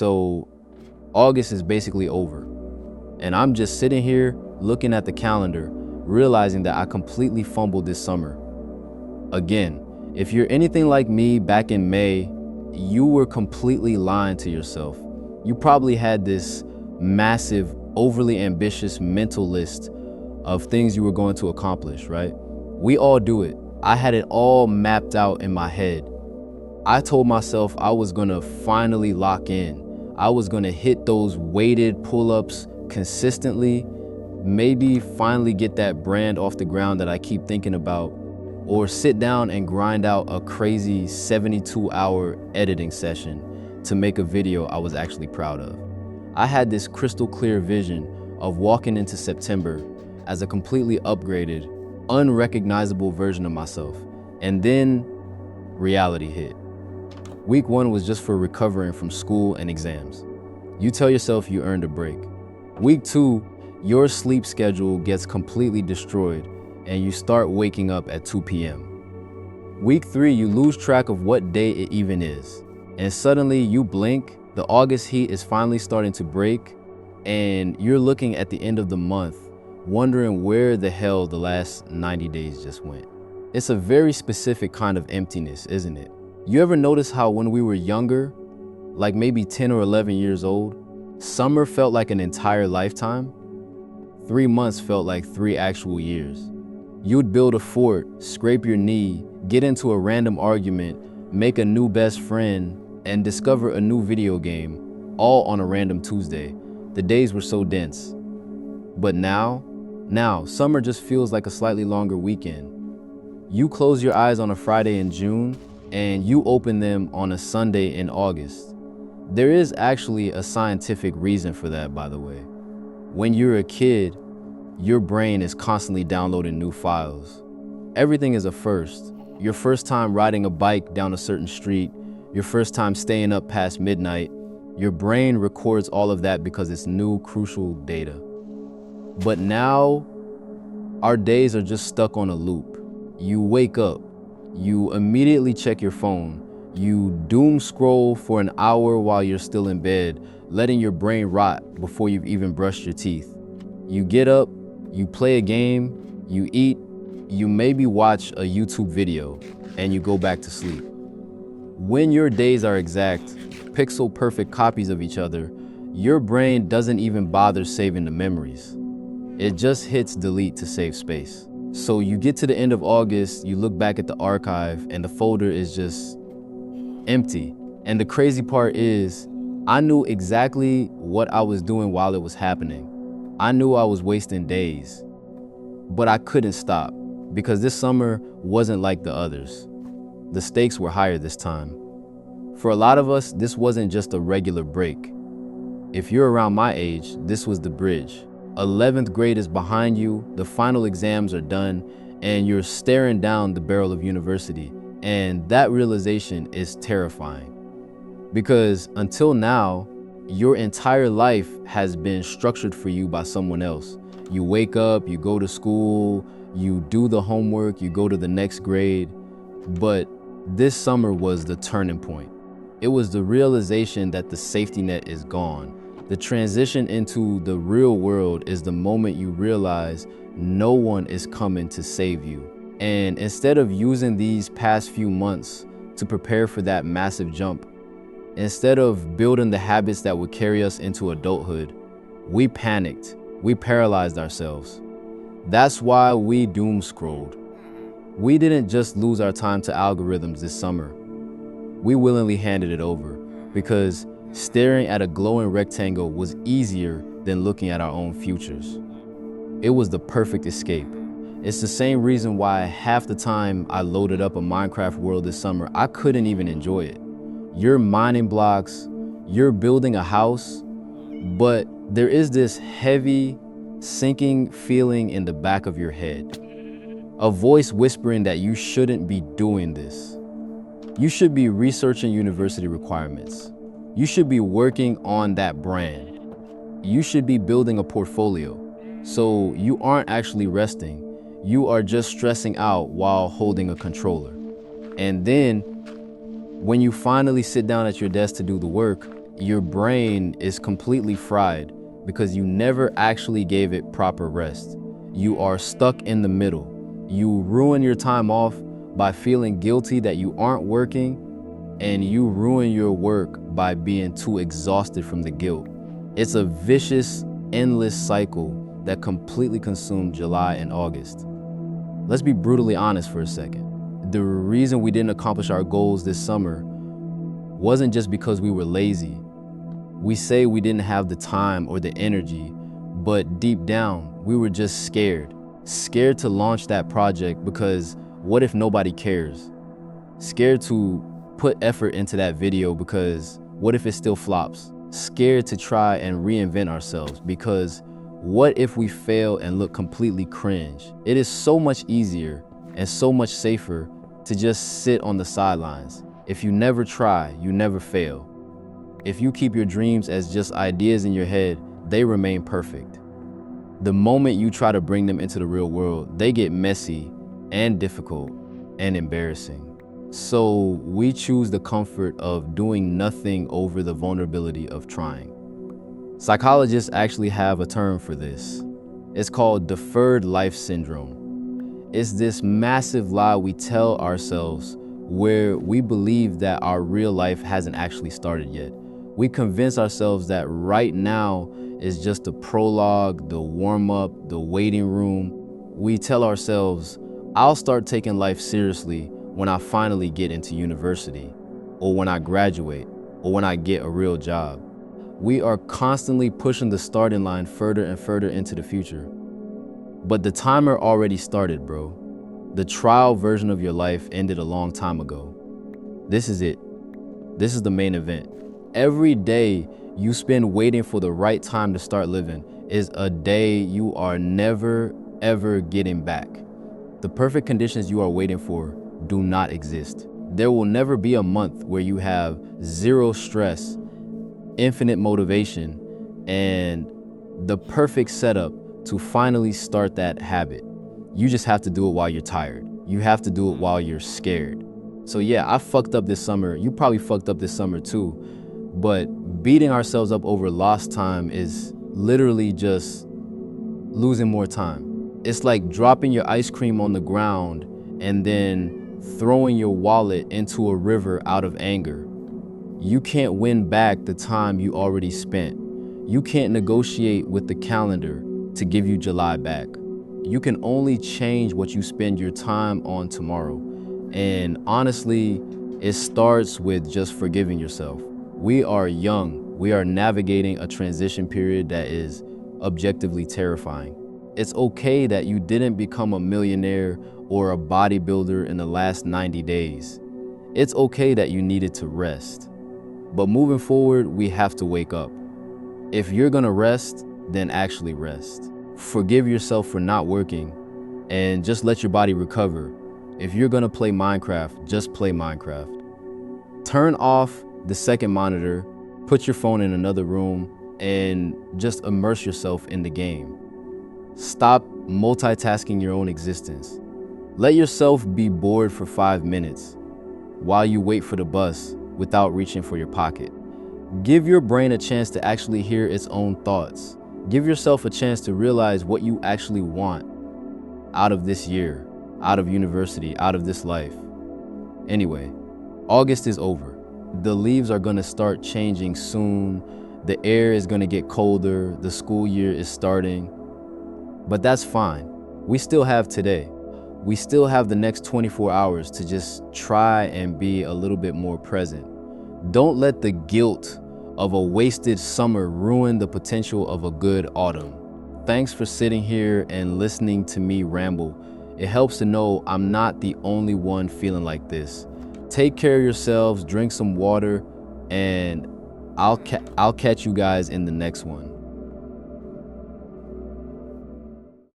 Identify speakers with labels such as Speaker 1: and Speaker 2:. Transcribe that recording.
Speaker 1: So August is basically over. And I'm just sitting here looking at the calendar, realizing that I completely fumbled this summer. Again, if you're anything like me back in May, you were completely lying to yourself. You probably had this massive, overly ambitious mental list of things you were going to accomplish, right? We all do it. I had it all mapped out in my head. I told myself I was gonna finally lock in. I was gonna hit those weighted pull-ups consistently, maybe finally get that brand off the ground that I keep thinking about, or sit down and grind out a crazy 72-hour editing session to make a video I was actually proud of. I had this crystal clear vision of walking into September as a completely upgraded, unrecognizable version of myself. And then reality hit. Week 1 was just for recovering from school and exams. You tell yourself you earned a break. Week 2, your sleep schedule gets completely destroyed and you start waking up at 2 p.m. Week 3, you lose track of what day it even is. And suddenly you blink, the August heat is finally starting to break, and you're looking at the end of the month, wondering where the hell the last 90 days just went. It's a very specific kind of emptiness, isn't it? You ever notice how when we were younger, like maybe 10 or 11 years old, summer felt like an entire lifetime? 3 months felt like 3 actual years. You'd build a fort, scrape your knee, get into a random argument, make a new best friend, and discover a new video game, all on a random Tuesday. The days were so dense. But now, summer just feels like a slightly longer weekend. You close your eyes on a Friday in June, and you open them on a Sunday in August. There is actually a scientific reason for that, by the way. When you're a kid, your brain is constantly downloading new files. Everything is a first. Your first time riding a bike down a certain street, your first time staying up past midnight, your brain records all of that because it's new, crucial data. But now, our days are just stuck on a loop. You wake up, you immediately check your phone, you doom scroll for an hour while you're still in bed, letting your brain rot before you've even brushed your teeth. You get up, you play a game, you eat, you maybe watch a YouTube video, and you go back to sleep. When your days are exact, pixel perfect copies of each other, your brain doesn't even bother saving the memories. It just hits delete to save space. So you get to the end of August, you look back at the archive, and the folder is just empty. And the crazy part is, I knew exactly what I was doing while it was happening. I knew I was wasting days, but I couldn't stop because this summer wasn't like the others. The stakes were higher this time. For a lot of us, this wasn't just a regular break. If you're around my age, this was the bridge. 11th grade is behind you, the final exams are done, and you're staring down the barrel of university. And that realization is terrifying. Because until now, your entire life has been structured for you by someone else. You wake up, you go to school, you do the homework, you go to the next grade. But this summer was the turning point. It was the realization that the safety net is gone. The transition into the real world is the moment you realize no one is coming to save you. And instead of using these past few months to prepare for that massive jump, instead of building the habits that would carry us into adulthood, we panicked. We paralyzed ourselves. That's why we doom scrolled. We didn't just lose our time to algorithms this summer. We willingly handed it over because staring at a glowing rectangle was easier than looking at our own futures. It was the perfect escape. It's the same reason why half the time I loaded up a Minecraft world this summer, I couldn't even enjoy it. You're mining blocks, you're building a house, but there is this heavy, sinking feeling in the back of your head. A voice whispering that you shouldn't be doing this. You should be researching university requirements. You should be working on that brand. You should be building a portfolio. So you aren't actually resting. You are just stressing out while holding a controller. And then when you finally sit down at your desk to do the work, Your brain is completely fried because you never actually gave it proper rest. You are stuck in the middle. You ruin your time off by feeling guilty that you aren't working, and you ruin your work by being too exhausted from the guilt. It's a vicious, endless cycle that completely consumed July and August. Let's be brutally honest for a second. The reason we didn't accomplish our goals this summer wasn't just because we were lazy. We say we didn't have the time or the energy, but deep down, we were just scared. Scared to launch that project because what if nobody cares? Scared to put effort into that video because what if it still flops? Scared to try and reinvent ourselves because what if we fail and look completely cringe? It is so much easier and so much safer to just sit on the sidelines. If you never try, you never fail. If you keep your dreams as just ideas in your head, they remain perfect. The moment you try to bring them into the real world, they get messy and difficult and embarrassing. So we choose the comfort of doing nothing over the vulnerability of trying. Psychologists actually have a term for this. It's called deferred life syndrome. It's this massive lie we tell ourselves where we believe that our real life hasn't actually started yet. We convince ourselves that right now is just the prologue, the warm-up, the waiting room. We tell ourselves, I'll start taking life seriously when I finally get into university, or when I graduate, or when I get a real job. We are constantly pushing the starting line further and further into the future. But the timer already started, bro. The trial version of your life ended a long time ago. This is it. This is the main event. Every day you spend waiting for the right time to start living is a day you are never, ever getting back. The perfect conditions you are waiting for do not exist. There will never be a month where you have zero stress, infinite motivation, and the perfect setup to finally start that habit. You just have to do it while you're tired. You have to do it while you're scared. So yeah, I fucked up this summer. You probably fucked up this summer too. But beating ourselves up over lost time is literally just losing more time. It's like dropping your ice cream on the ground and then throwing your wallet into a river out of anger. You can't win back the time you already spent. You can't negotiate with the calendar to give you July back. You can only change what you spend your time on tomorrow. And honestly, it starts with just forgiving yourself. We are young. We are navigating a transition period that is objectively terrifying. It's okay that you didn't become a millionaire or a bodybuilder in the last 90 days. It's okay that you needed to rest. But moving forward, we have to wake up. If you're gonna rest, then actually rest. Forgive yourself for not working and just let your body recover. If you're gonna play Minecraft, just play Minecraft. Turn off the second monitor, put your phone in another room, and just immerse yourself in the game. Stop multitasking your own existence. Let yourself be bored for 5 minutes while you wait for the bus without reaching for your pocket. Give your brain a chance to actually hear its own thoughts. Give yourself a chance to realize what you actually want out of this year, out of university, out of this life. Anyway, August is over. The leaves are gonna start changing soon. The air is gonna get colder. The school year is starting. But that's fine. We still have today. We still have the next 24 hours to just try and be a little bit more present. Don't let the guilt of a wasted summer ruin the potential of a good autumn. Thanks for sitting here and listening to me ramble. It helps to know I'm not the only one feeling like this. Take care of yourselves, drink some water, and I'll catch you guys in the next one.